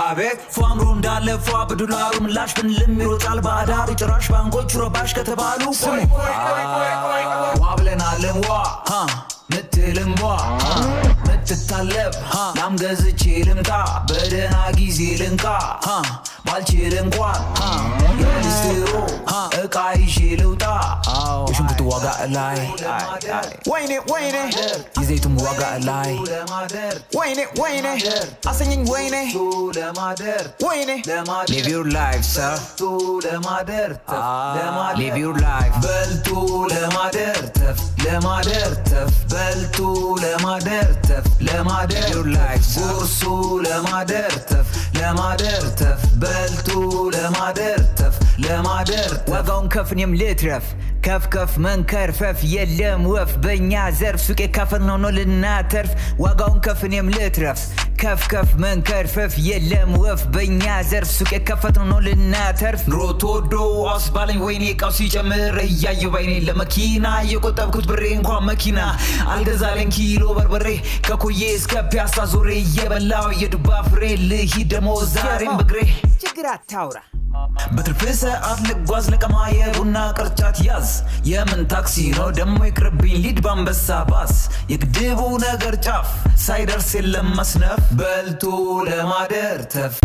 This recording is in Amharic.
አቤት ፏምሮ እንዳለ ፏ በዶላሩ ምላሽ ብንልም ይሮጣል ባዳሩ ጭራሽ ባንኮቹ ረባሽ ከተባሉ ዋ ብለናለን ዋ ምትልም ዋ ምትታለብ ላም ገዝቼ ልምጣ በደህና ጊዜ ልንቃ ባልችል እንኳን የሊስትሮ እቃ ይዤ ልውጣ የሽንኩርቱ ዋጋ ላይ ወይኔ ወይኔ የዘይቱም ዋጋ ላይ ወይኔ ወይኔ አሰኘኝ ወይኔ ወይኔ Live your life sir Live your life በልቶ ለማደር ተፍ ለማደር ተፍ በልቶ ለማደር ተፍ ለማደር Live your life ጎርሶ ለማደር ተፍ ለማደር ተፍ በልቶ ለማደር ተፍ ለማደር ዋጋውን ከፍኔም ልትረፍ ከፍ ከፍ መንከርፈፍ የለም ወፍ በእኛ ዘርፍ ሱቄ ካፈን ነው ልናተርፍ ዋጋውን ከፍኔም ልትረፍ ከፍ ከፍ መንከርፈፍ የለም ወፍ በእኛ ዘርፍ ሱቄ ካፈን ነው ልናተርፍ ኑሮ ተወዶ አስባለኝ ወይኔ እቃው ሲጨምር እያየሁ ባይኔ ለመኪና የቆጠብኩት ብሬ እንኳን መኪና አልገዛለኝ ኪሎ በርበሬ ከኮዬ እስከ ፒያሳ ዞሬ እየበላው የዱባ ፍሬ ልሂድ ደሞ ዛሬም በግሬ ችግር አታውራ በትርፍ ሰዓት ልጓዝ ለቀማ የቡና ቅርጫት ያዝ የምን ታክሲ ነው ደሞ ይቅርብኝ ሊድ ባንበሳ ባስ የግድቡ ነገር ጫፍ ሳይደርስ የለም መስነፍ በልቶ ለማደር ተፍ